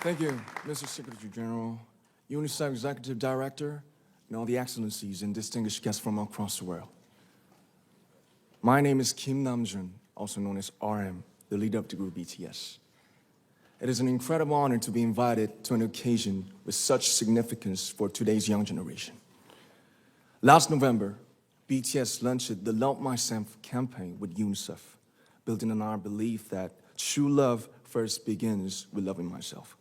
Thank you, Mr. Secretary General, UNICEF Executive Director, and all the excellencies and distinguished guests from across the world. My name is Kim Namjoon, also known as RM, the leader of the group BTS. It is an incredible honor to be invited to an occasion with such significance for today's young generation. Last November, BTS launched the Love Myself campaign with UNICEF, building on our belief that true love first begins with loving myself.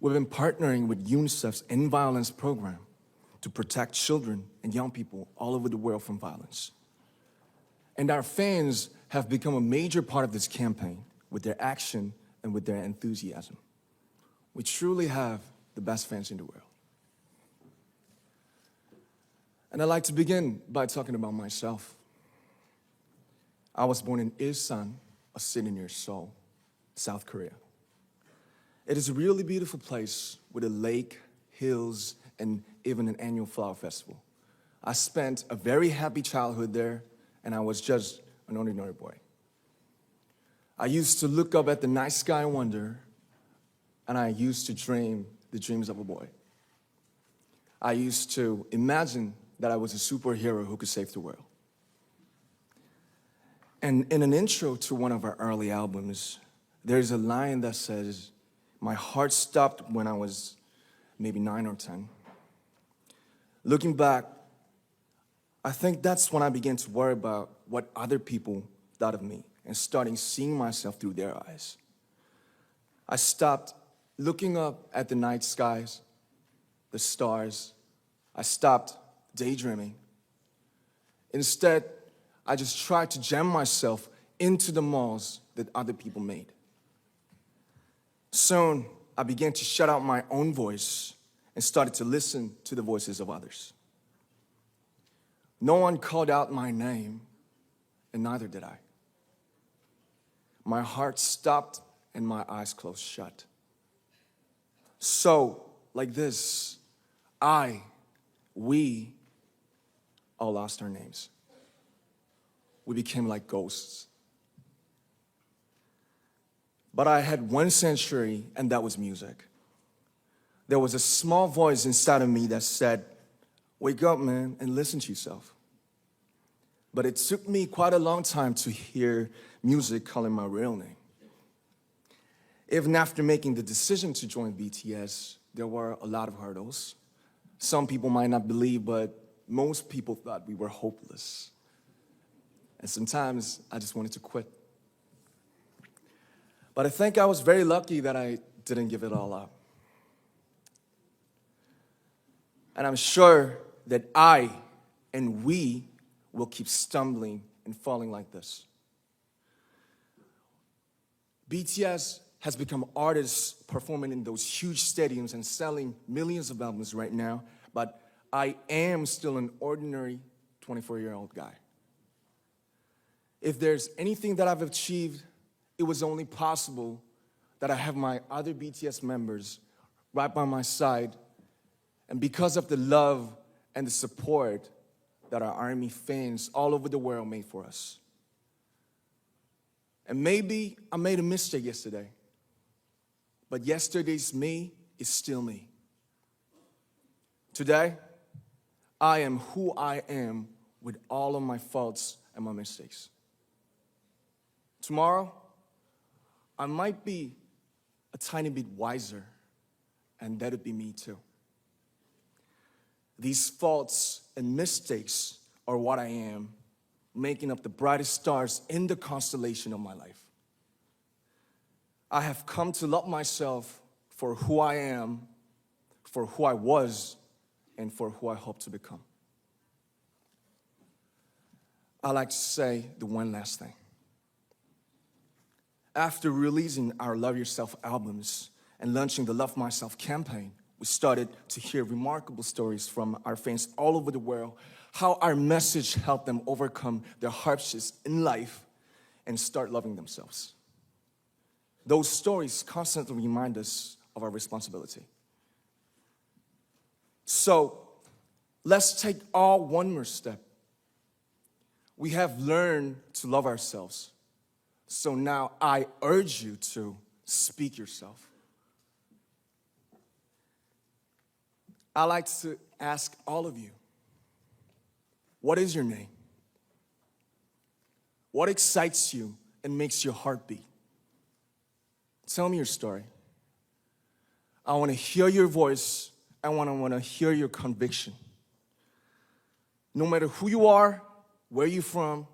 We've been partnering with UNICEF's End Violence program to protect children and young people all over the world from violence. And our fans have become a major part of this campaign with their action and with their enthusiasm. We truly have the best fans in the world. And I'd like to begin by talking about myself. I was born in Ilsan, a city near Seoul, South Korea. It is a really beautiful place with a lake, hills, and even an annual flower festival. I spent a very happy childhood there, and I was just an ordinary boy. I used to look up at the night sky and wonder, and I used to dream the dreams of a boy. I used to imagine that I was a superhero who could save the world. And in an intro to one of our early albums, there's a line that says, "My heart stopped when I was maybe 9 or 10. Looking back, I think that's when I began to worry about what other people thought of me and starting seeing myself through their eyes. I stopped looking up at the night skies, the stars. I stopped daydreaming. Instead, I just tried to jam myself into the malls that other people made. Soon, I began to shut out my own voice and started to listen to the voices of others. No one called out my name, and neither did I. My heart stopped and my eyes closed shut. So, like this, we all lost our names. We became like ghosts. But I had one sanctuary, and that was music. There was a small voice inside of me that said, "Wake up, man, and listen to yourself." But it took me quite a long time to hear music calling my real name. Even after making the decision to join BTS, there were a lot of hurdles. Some people might not believe, but most people thought we were hopeless. And sometimes I just wanted to quit. But I think I was very lucky that I didn't give it all up. And I'm sure that I and we will keep stumbling and falling like this. BTS has become artists performing in those huge stadiums and selling millions of albums right now, but I am still an ordinary 24-year-old guy. If there's anything that I've achieved, it was only possible that I have my other BTS members right by my side, and because of the love and the support that our ARMY fans all over the world made for us. And maybe I made a mistake yesterday, but yesterday's me is still me. Today, I am who I am with all of my faults and my mistakes. Tomorrow, I might be a tiny bit wiser, and that'd be me too. These faults and mistakes are what I am, making up the brightest stars in the constellation of my life. I have come to love myself for who I am, for who I was, and for who I hope to become. I like to say the one last thing. After releasing our Love Yourself albums and launching the Love Myself campaign, we started to hear remarkable stories from our fans all over the world, how our message helped them overcome their hardships in life and start loving themselves. Those stories constantly remind us of our responsibility. So, let's take all one more step. We have learned to love ourselves. So now I urge you to speak yourself. I like to ask all of you, what is your name? What excites you and makes your heart beat? Tell me your story. I want to hear your voice. I want to hear your conviction. No matter who you are, where you're from,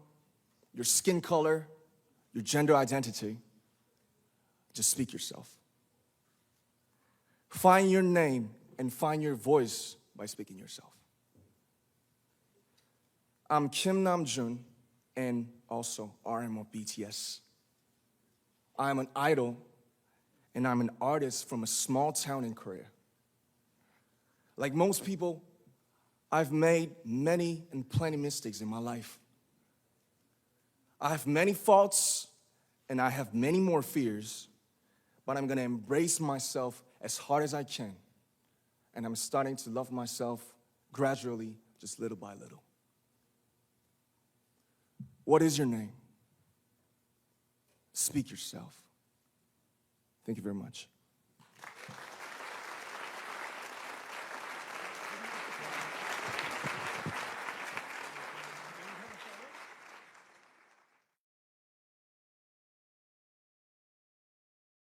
your skin color, your gender identity, just speak yourself. Find your name and find your voice by speaking yourself. I'm Kim Namjoon and also RM of BTS. I'm an idol and I'm an artist from a small town in Korea. Like most people, I've made many and plenty mistakes in my life. I have many faults and I have many more fears, but I'm gonna embrace myself as hard as I can. And I'm starting to love myself gradually, just little by little. What is your name? Speak yourself. Thank you very much.